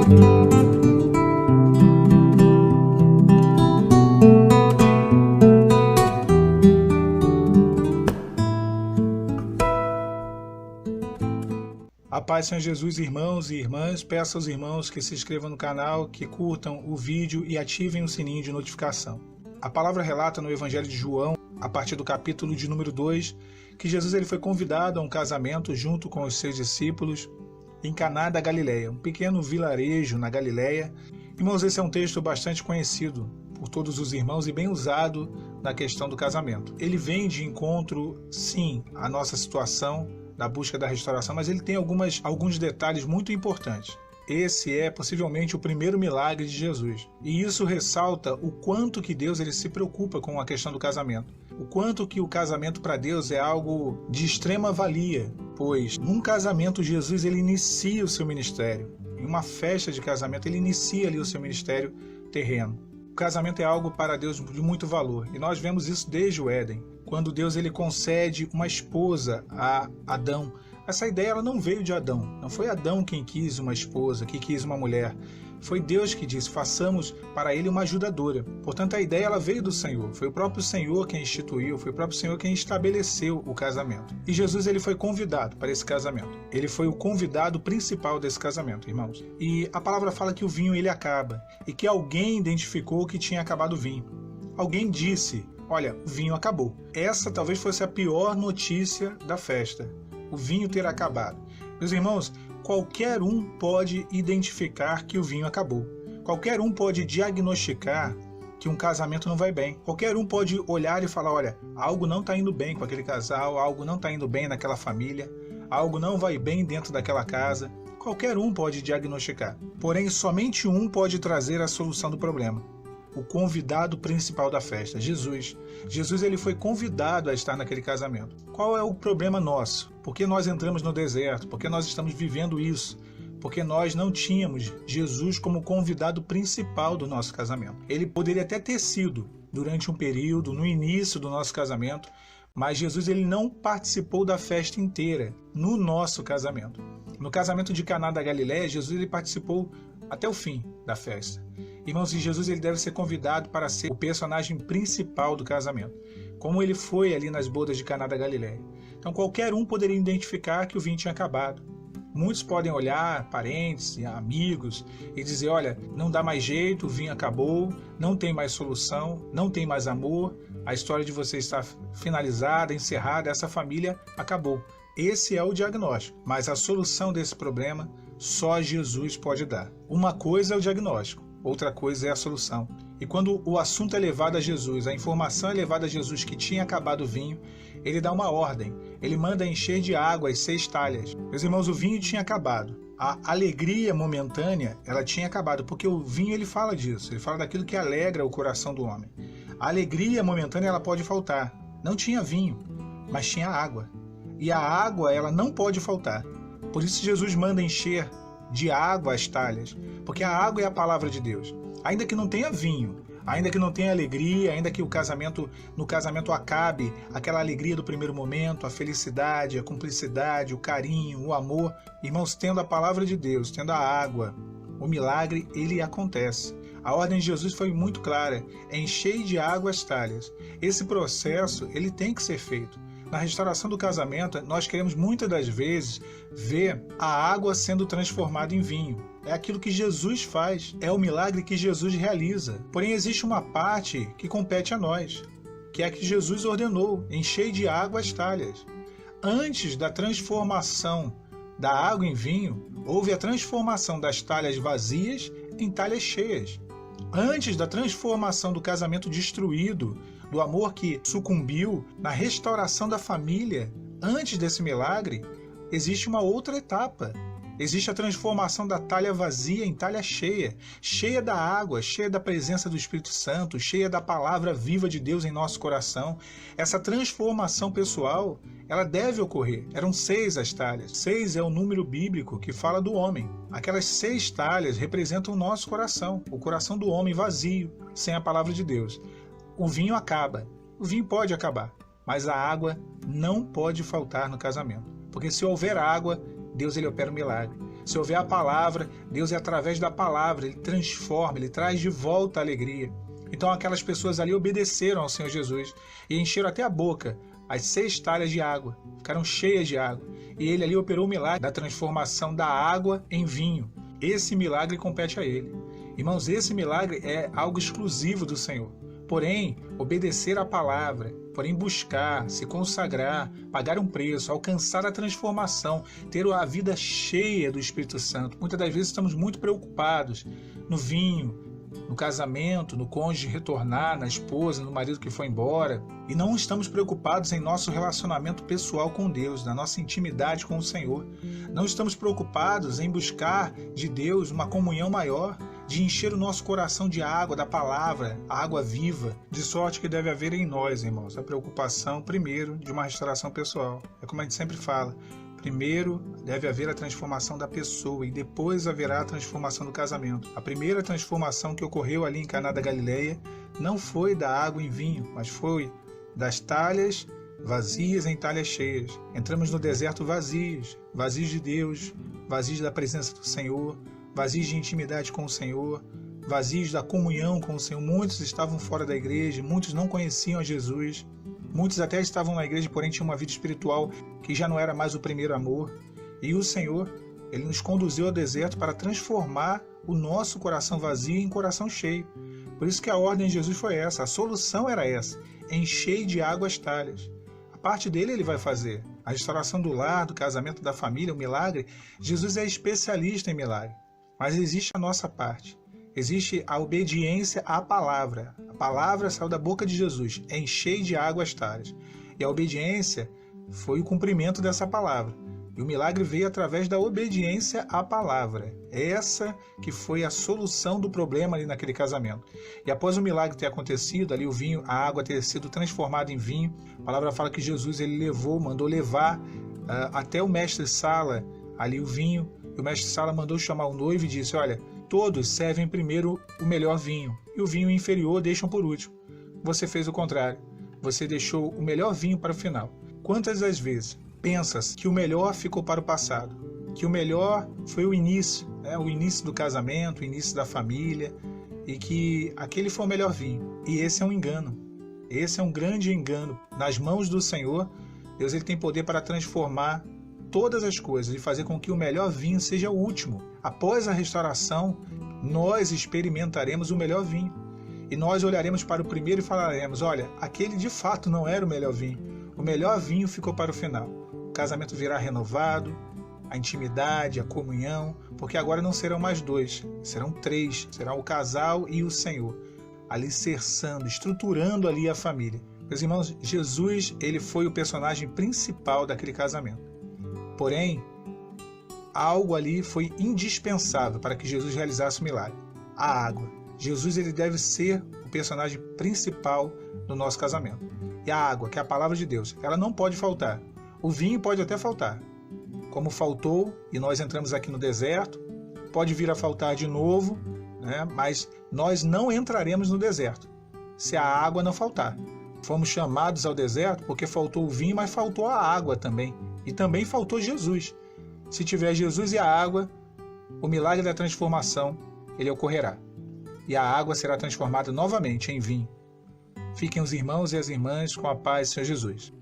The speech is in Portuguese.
A paz, Senhor Jesus, irmãos e irmãs, peço aos irmãos que se inscrevam no canal, que curtam o vídeo e ativem o sininho de notificação. A palavra relata no Evangelho de João, a partir do capítulo de número 2, que Jesus ele foi convidado a um casamento junto com os seus discípulos em Caná da Galileia, um pequeno vilarejo na Galileia. Irmãos, esse é um texto bastante conhecido por todos os irmãos e bem usado na questão do casamento. Ele vem de encontro, sim, à nossa situação, da busca da restauração, mas ele tem alguns detalhes muito importantes. Esse é possivelmente o primeiro milagre de Jesus. E isso ressalta o quanto que Deus ele se preocupa com a questão do casamento. O quanto que o casamento para Deus é algo de extrema valia, pois num casamento Jesus ele inicia o seu ministério. Em uma festa de casamento ele inicia ali o seu ministério terreno. O casamento é algo para Deus de muito valor. E nós vemos isso desde o Éden, quando Deus ele concede uma esposa a Adão. Essa ideia ela não veio de Adão. Não foi Adão quem quis uma esposa, que quis uma mulher. Foi Deus que disse, façamos para ele uma ajudadora. Portanto, a ideia ela veio do Senhor. Foi o próprio Senhor quem instituiu, foi o próprio Senhor quem estabeleceu o casamento. E Jesus ele foi convidado para esse casamento. Ele foi o convidado principal desse casamento, irmãos. E a palavra fala que o vinho ele acaba e que alguém identificou que tinha acabado o vinho. Alguém disse, olha, o vinho acabou. Essa talvez fosse a pior notícia da festa. O vinho ter acabado. Meus irmãos, qualquer um pode identificar que o vinho acabou. Qualquer um pode diagnosticar que um casamento não vai bem. Qualquer um pode olhar e falar, olha, algo não está indo bem com aquele casal, algo não está indo bem naquela família, algo não vai bem dentro daquela casa. Qualquer um pode diagnosticar. Porém, somente um pode trazer a solução do problema. O convidado principal da festa, Jesus. Jesus ele foi convidado a estar naquele casamento. Qual é o problema nosso? Por que nós entramos no deserto? Por que nós estamos vivendo isso? Porque nós não tínhamos Jesus como convidado principal do nosso casamento. Ele poderia até ter sido durante um período, no início do nosso casamento, mas Jesus ele não participou da festa inteira no nosso casamento. No casamento de Caná da Galileia, Jesus ele participou até o fim da festa. Irmãos, e Jesus ele deve ser convidado para ser o personagem principal do casamento, como ele foi ali nas bodas de Caná da Galileia. Então qualquer um poderia identificar que o vinho tinha acabado. Muitos podem olhar, parentes e amigos, e dizer, olha, não dá mais jeito, o vinho acabou, não tem mais solução, não tem mais amor, a história de você está finalizada, encerrada, essa família acabou. Esse é o diagnóstico, mas a solução desse problema só Jesus pode dar. Uma coisa é o diagnóstico, outra coisa é a solução. E quando o assunto é levado a Jesus, a informação é levada a Jesus que tinha acabado o vinho, ele dá uma ordem. Ele manda encher de água as 6 talhas. Meus irmãos, o vinho tinha acabado. A alegria momentânea, ela tinha acabado, porque o vinho ele fala disso. Ele fala daquilo que alegra o coração do homem. A alegria momentânea, ela pode faltar. Não tinha vinho, mas tinha água. E a água, ela não pode faltar. Por isso Jesus manda encher de água as talhas, porque a água é a palavra de Deus. Ainda que não tenha vinho, ainda que não tenha alegria, ainda que no casamento acabe aquela alegria do primeiro momento, a felicidade, a cumplicidade, o carinho, o amor, irmãos, tendo a palavra de Deus, tendo a água, o milagre, ele acontece. A ordem de Jesus foi muito clara, encher de água as talhas. Esse processo, ele tem que ser feito. Na restauração do casamento, nós queremos muitas das vezes ver a água sendo transformada em vinho. É aquilo que Jesus faz, é o milagre que Jesus realiza. Porém, existe uma parte que compete a nós, que é a que Jesus ordenou, encher de água as talhas. Antes da transformação da água em vinho, houve a transformação das talhas vazias em talhas cheias. Antes da transformação do casamento destruído, do amor que sucumbiu, na restauração da família, antes desse milagre, existe uma outra etapa. Existe a transformação da talha vazia em talha cheia, cheia da água, cheia da presença do Espírito Santo, cheia da palavra viva de Deus em nosso coração. Essa transformação pessoal, ela deve ocorrer. Eram 6 as talhas. 6 é o número bíblico que fala do homem. Aquelas 6 talhas representam o nosso coração, o coração do homem vazio, sem a palavra de Deus. O vinho acaba. O vinho pode acabar, mas a água não pode faltar no casamento. Porque se houver água, Deus ele opera um milagre. Se houver a palavra, Deus é através da palavra, Ele transforma, Ele traz de volta a alegria. Então aquelas pessoas ali obedeceram ao Senhor Jesus e encheram até a boca as 6 talhas de água, ficaram cheias de água. E Ele ali operou o milagre da transformação da água em vinho. Esse milagre compete a Ele. Irmãos, esse milagre é algo exclusivo do Senhor. Porém, obedecer à palavra, porém buscar, se consagrar, pagar um preço, alcançar a transformação, ter a vida cheia do Espírito Santo. Muitas das vezes estamos muito preocupados no vinho, no casamento, no cônjuge retornar, na esposa, no marido que foi embora. E não estamos preocupados em nosso relacionamento pessoal com Deus, na nossa intimidade com o Senhor. Não estamos preocupados em buscar de Deus uma comunhão maior, de encher o nosso coração de água, da palavra, a água viva, de sorte que deve haver em nós, irmãos, a preocupação, primeiro, de uma restauração pessoal. É como a gente sempre fala, primeiro deve haver a transformação da pessoa e depois haverá a transformação do casamento. A primeira transformação que ocorreu ali em Caná da Galileia não foi da água em vinho, mas foi das talhas vazias em talhas cheias. Entramos no deserto vazios, vazios de Deus, vazios da presença do Senhor, vazios de intimidade com o Senhor, vazios da comunhão com o Senhor. Muitos estavam fora da igreja, muitos não conheciam a Jesus, muitos até estavam na igreja, porém tinham uma vida espiritual que já não era mais o primeiro amor. E o Senhor, Ele nos conduziu ao deserto para transformar o nosso coração vazio em coração cheio. Por isso que a ordem de Jesus foi essa, a solução era essa, encher de água as talhas. A parte dele Ele vai fazer, a restauração do lar, do casamento, da família, o milagre. Jesus é especialista em milagre. Mas existe a nossa parte, existe a obediência à palavra. A palavra saiu da boca de Jesus, enchei de água as talhas. E a obediência foi o cumprimento dessa palavra. E o milagre veio através da obediência à palavra. Essa que foi a solução do problema ali naquele casamento. E após o milagre ter acontecido, ali o vinho, a água ter sido transformada em vinho, a palavra fala que Jesus ele mandou levar até o mestre-sala ali o vinho. E o mestre-sala mandou chamar o noivo e disse, olha, todos servem primeiro o melhor vinho e o vinho inferior deixam por último. Você fez o contrário. Você deixou o melhor vinho para o final. Quantas das vezes pensas que o melhor ficou para o passado? Que o melhor foi o início do casamento, o início da família, e que aquele foi o melhor vinho. E esse é um engano. Esse é um grande engano. Nas mãos do Senhor, Deus ele tem poder para transformar todas as coisas e fazer com que o melhor vinho seja o último. Após a restauração, nós experimentaremos o melhor vinho. E nós olharemos para o primeiro e falaremos, olha, aquele de fato não era o melhor vinho. O melhor vinho ficou para o final. O casamento virá renovado, a intimidade, a comunhão, porque agora não serão mais 2, serão 3. Será o casal e o Senhor, alicerçando, estruturando ali a família. Meus irmãos, Jesus ele foi o personagem principal daquele casamento. Porém, algo ali foi indispensável para que Jesus realizasse o milagre. A água. Jesus ele deve ser o personagem principal do nosso casamento. E a água, que é a palavra de Deus, ela não pode faltar. O vinho pode até faltar, como faltou, e nós entramos aqui no deserto, pode vir a faltar de novo, né? Mas nós não entraremos no deserto se a água não faltar. Fomos chamados ao deserto porque faltou o vinho, mas faltou a água também. E também faltou Jesus. Se tiver Jesus e a água, o milagre da transformação, ele ocorrerá. E a água será transformada novamente em vinho. Fiquem os irmãos e as irmãs com a paz do Senhor Jesus.